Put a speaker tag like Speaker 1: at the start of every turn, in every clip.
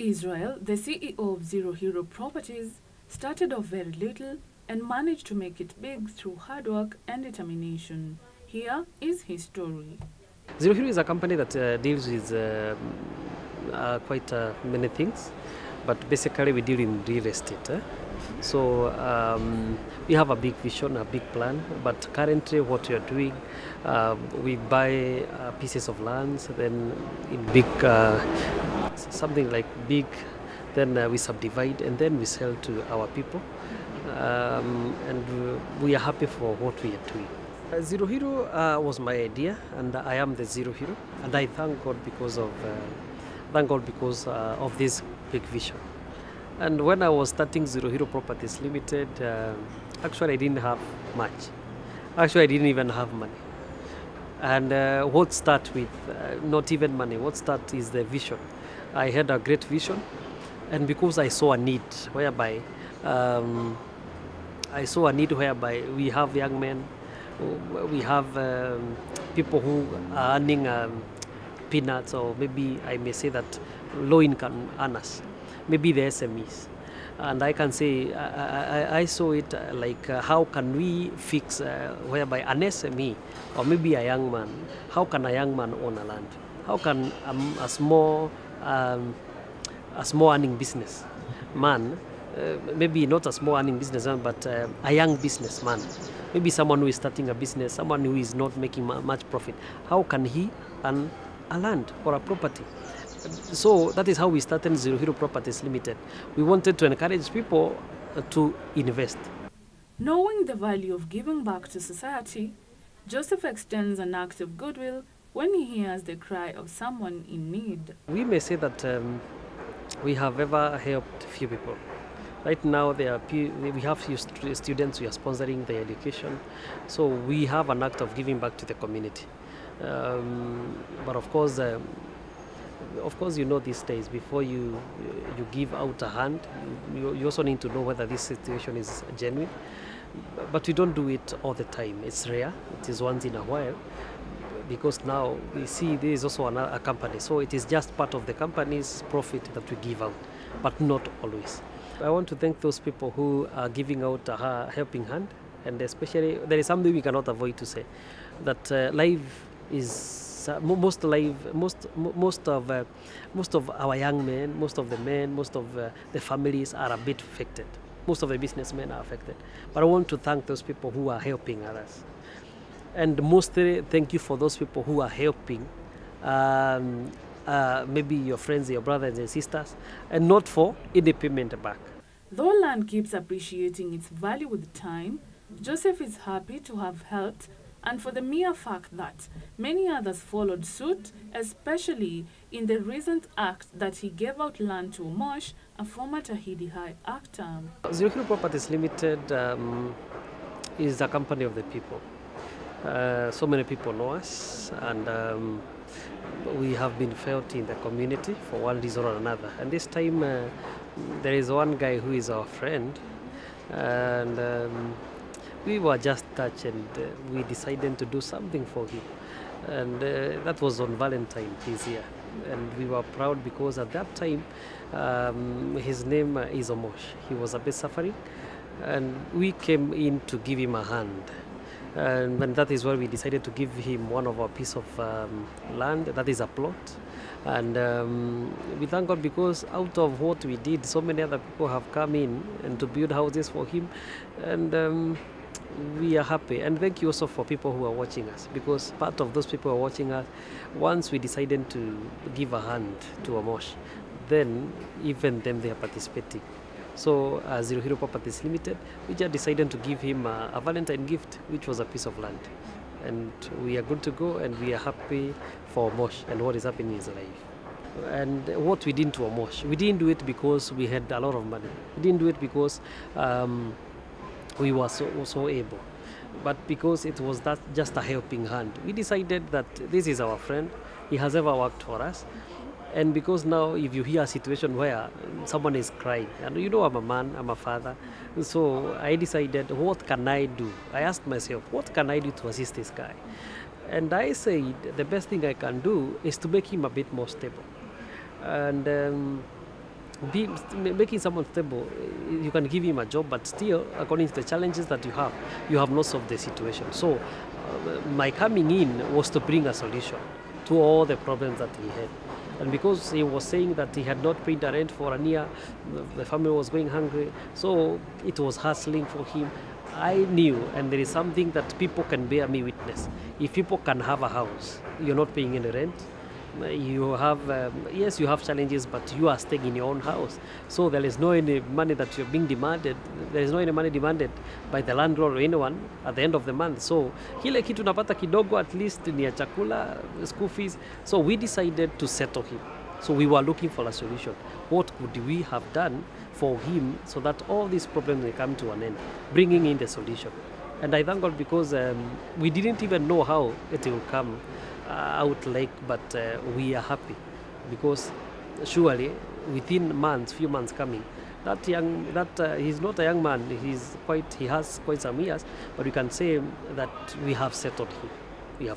Speaker 1: Israel, the CEO of Zero Hero Properties, started off very little and managed to make it big through hard work and determination. Here is his story.
Speaker 2: Zero Hero is a company that deals with quite many things, but basically we deal in real estate. So we have a big vision, a big plan, but currently what we are doing, we buy pieces of lands, then in big, something like big, then we subdivide and then we sell to our people. And we are happy for what we are doing. Zero Hero was my idea, and I am the Zero Hero, and I thank God because of this big vision. And when I was starting Zero Hero Properties Limited, actually I didn't have much. Actually, I didn't even have money. And what start with not even money? What start is the vision. I had a great vision, and because I saw a need whereby we have young men, we have people who are earning peanuts, or maybe I may say that low-income earners, maybe the SMEs. And I can say, I saw it like how can we fix whereby an SME or maybe a young man, how can a young man own a land? How can a small earning business man, maybe not a small earning businessman, but a young businessman, maybe someone who is starting a business, someone who is not making much profit, how can he earn a land or a property? So that is how we started Zero Hero Properties Limited. We wanted to encourage people to invest.
Speaker 1: Knowing the value of giving back to society, Joseph extends an act of goodwill when he hears the cry of someone in need.
Speaker 2: We may say that we have ever helped few people. Right now, we have few students we are sponsoring their education, so we have an act of giving back to the community. But of course, you know, these days, before you give out a hand, you also need to know whether this situation is genuine. But we don't do it all the time. It's rare. It is once in a while, because now we see there is also a company, so it is just part of the company's profit that we give out, but not always. I want to thank those people who are giving out a helping hand, and especially there is something we cannot avoid to say, that life is most of our young men, most of the men, most of the families are a bit affected. Most of the businessmen are affected. But I want to thank those people who are helping others, and mostly thank you for those people who are helping. Maybe your friends, your brothers and sisters, and not for any payment back.
Speaker 1: Though land keeps appreciating its value with time, Joseph is happy to have helped, and for the mere fact that many others followed suit, especially in the recent act that he gave out land to Mosh, a former Tahidi High actor.
Speaker 2: Zero Hero Properties Limited is a company of the people. So many people know us, and we have been felt in the community for one reason or another. And this time, there is one guy who is our friend, and we were just touched, and we decided to do something for him. And that was on Valentine this year. And we were proud because at that time, his name is Omosh. He was a bit suffering, and we came in to give him a hand. And that is why we decided to give him one of our piece of land, that is a plot. And we thank God because out of what we did, so many other people have come in and to build houses for him. And we are happy. And thank you also for people who are watching us, because part of those people who are watching us, once we decided to give a hand to Amosh, then even them, they are participating. So as Zero Hero Properties Limited, we just decided to give him a Valentine gift, which was a piece of land. And we are good to go, and we are happy for Mosh and what is happening in his life. And what we did to Mosh, we didn't do it because we had a lot of money. We didn't do it because we were so able, but because it was just a helping hand. We decided that this is our friend. He has ever worked for us. And because now if you hear a situation where someone is crying, and you know I'm a man, I'm a father, so I decided, what can I do? I asked myself, what can I do to assist this guy? And I said, the best thing I can do is to make him a bit more stable. And Making someone stable, you can give him a job, but still, according to the challenges that you have not solved the situation. So, my coming in was to bring a solution to all the problems that he had. And because he was saying that he had not paid the rent for a year, the family was going hungry, so it was hustling for him. I knew, and there is something that people can bear me witness. If people can have a house, you're not paying any rent, you have, yes, you have challenges, but you are staying in your own house. So there is no any money that you're being demanded. There is no any money demanded by the landlord or anyone at the end of the month. So kile kitu napata kidogo, at least ni ya chakula, school fees. So we decided to settle him. So we were looking for a solution. What could we have done for him so that all these problems may come to an end, bringing in the solution. And I thank God because we didn't even know how it will come out like, but we are happy because surely within few months coming, he's not a young man, he has quite some years, but we can say that we have settled him. Yeah.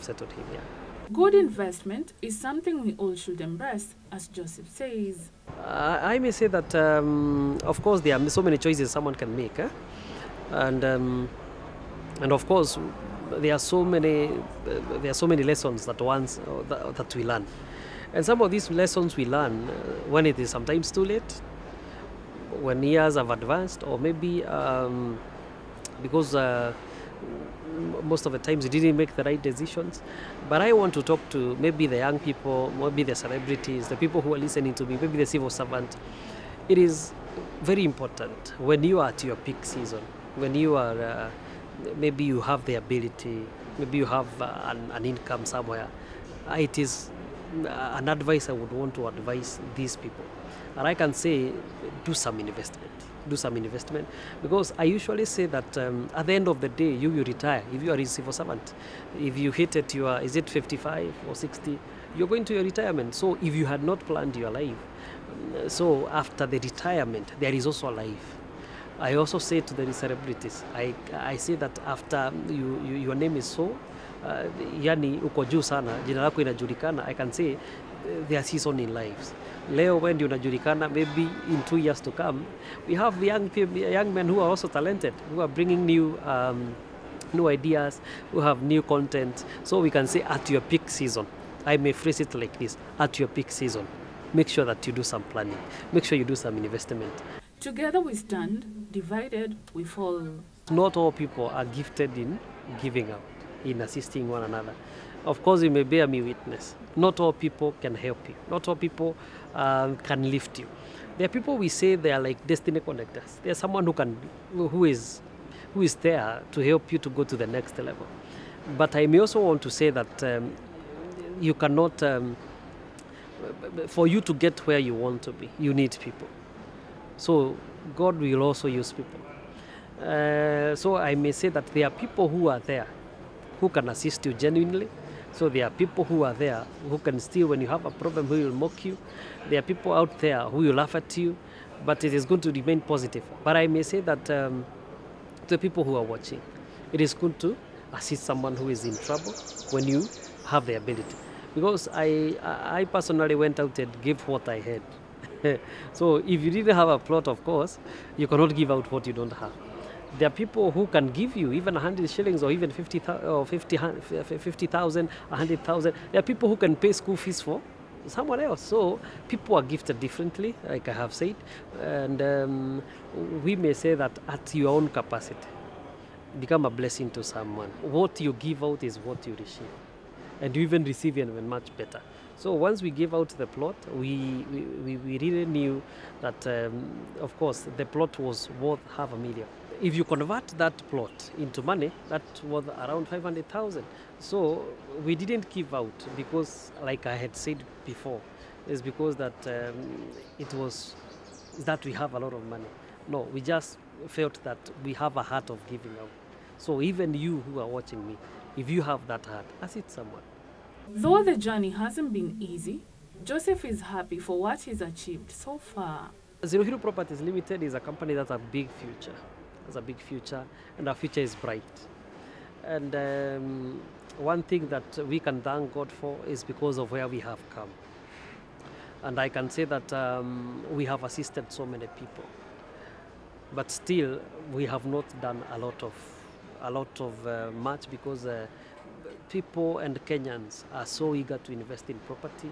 Speaker 1: Good investment is something we all should embrace, as Joseph says.
Speaker 2: I may say that, of course, there are so many choices someone can make, and of course, there are so many lessons that we learn, and some of these lessons we learn when it is sometimes too late, when years have advanced, or maybe because most of the times we didn't make the right decisions. But I want to talk to maybe the young people, maybe the celebrities, the people who are listening to me, maybe the civil servant. It is very important when you are at your peak season, when you are maybe you have the ability, maybe you have an income somewhere. It is an advice I would want to advise these people. And I can say, do some investment. Because I usually say that at the end of the day, you will retire. If you are a civil servant, if you hit it, is it 55 or 60, you're going to your retirement. So if you had not planned your life, so after the retirement, there is also a life. I also say to the celebrities, I say that after your name is so, yani uko juu sana, jina lako inajulikana, I can say there are seasons in lives. Leo when unajulikana, maybe in 2 years to come, we have young men who are also talented, who are bringing new ideas, who have new content. So we can say at your peak season, I may phrase it like this, at your peak season, make sure that you do some planning, make sure you do some investment.
Speaker 1: Together we stand, divided we fall.
Speaker 2: Not all people are gifted in giving out, in assisting one another. Of course, you may bear me witness. Not all people can help you. Not all people can lift you. There are people we say they are like destiny connectors. There's someone who is there to help you to go to the next level. But I may also want to say that you cannot, for you to get where you want to be, you need people. So God will also use people. So I may say that there are people who are there who can assist you genuinely. So there are people who are there who can still, when you have a problem, who will mock you. There are people out there who will laugh at you, but it is going to remain positive. But I may say that to the people who are watching, it is good to assist someone who is in trouble when you have the ability. Because I personally went out and gave what I had. So if you didn't have a plot, of course, you cannot give out what you don't have. There are people who can give you even 100 shillings or even 50,000, 100,000. There are people who can pay school fees for someone else. So people are gifted differently, like I have said. And we may say that at your own capacity, become a blessing to someone. What you give out is what you receive. And you even receive even much better. So once we gave out the plot, we really knew that, of course, the plot was worth $500,000. If you convert that plot into money, that was around 500,000. So we didn't give out because, like I had said before, is because that it was that we have a lot of money. No, we just felt that we have a heart of giving out. So even you who are watching me, if you have that heart, assist someone.
Speaker 1: Though the journey hasn't been easy, Joseph is happy for what he's achieved so far.
Speaker 2: Zero Hero Properties Limited is a company that has a big future. And our future is bright. And one thing that we can thank God for is because of where we have come. And I can say that we have assisted so many people. But still, we have not done a lot of much, because people and Kenyans are so eager to invest in property.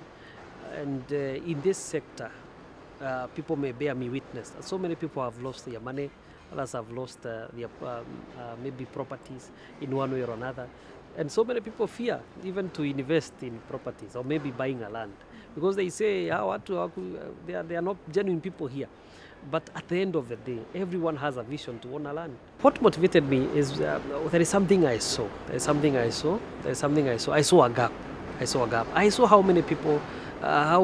Speaker 2: And in this sector, people may bear me witness that so many people have lost their money, others have lost their maybe properties in one way or another. And so many people fear even to invest in properties or maybe buying a land, because they say, they are not genuine people here. But at the end of the day, everyone has a vision to own a land. What motivated me is there is something I saw. I saw a gap. I saw how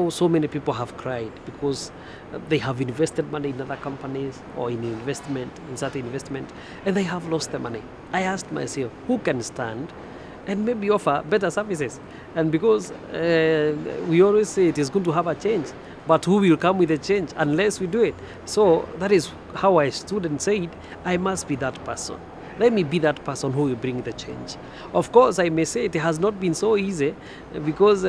Speaker 2: so many people have cried because they have invested money in other companies or in certain investment, and they have lost the money. I asked myself, who can stand and maybe offer better services? And because we always say it is good to have a change, but who will come with a change unless we do it? So that is how I stood and said, I must be that person. Let me be that person who will bring the change. Of course, I may say it has not been so easy, because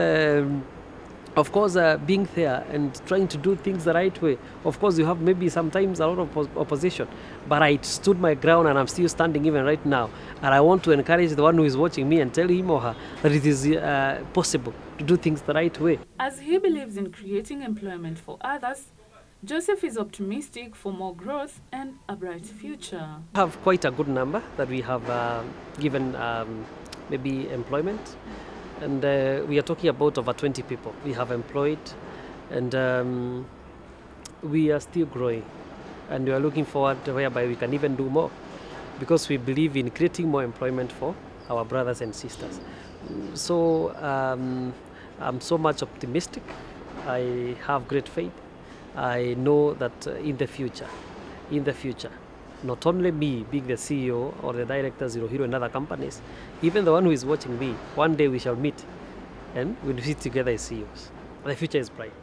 Speaker 2: of course, being there and trying to do things the right way, of course, you have maybe sometimes a lot of opposition. But I stood my ground, and I'm still standing even right now. And I want to encourage the one who is watching me and tell him or her that it is possible to do things the right way.
Speaker 1: As he believes in creating employment for others, Joseph is optimistic for more growth and a bright future.
Speaker 2: We have quite a good number that we have given maybe employment. And we are talking about over 20 people we have employed, and we are still growing, and we are looking forward to whereby we can even do more, because we believe in creating more employment for our brothers and sisters. So I'm so much optimistic. I have great faith. I know that in the future, not only me being the CEO or the director, Zero Hero, and other companies, even the one who is watching me, one day we shall meet and we'll sit together as CEOs. The future is bright.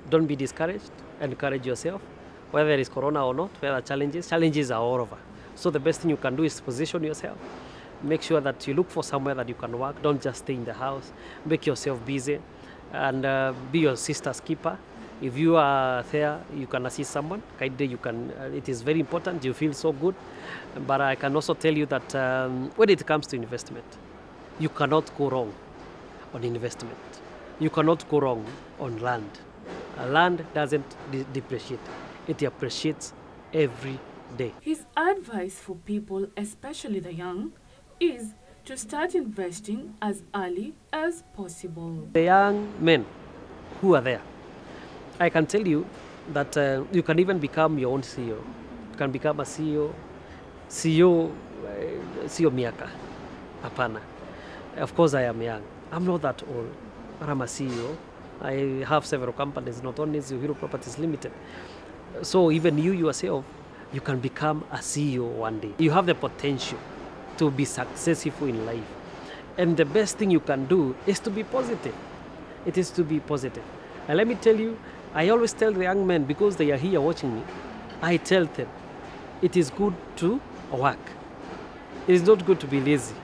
Speaker 2: Don't be discouraged. Encourage yourself. Whether there is corona or not, whether challenges are all over. So the best thing you can do is position yourself. Make sure that you look for somewhere that you can work. Don't just stay in the house. Make yourself busy, and be your sister's keeper. If you are there, you can assist someone. You can. It is very important. You feel so good. But I can also tell you that when it comes to investment, you cannot go wrong on investment. You cannot go wrong on land. Land doesn't depreciate. It appreciates every day.
Speaker 1: His advice for people, especially the young, is to start investing as early as possible.
Speaker 2: The young men who are there, I can tell you that you can even become your own CEO. You can become a CEO miaka. Hapana. Of course, I am young. I'm not that old, but I'm a CEO. I have several companies, not only Zero Hero Properties Limited. So even you yourself, you can become a CEO one day. You have the potential to be successful in life. And the best thing you can do is to be positive. It is to be positive. And let me tell you, I always tell the young men, because they are here watching me, I tell them, it is good to work. It is not good to be lazy.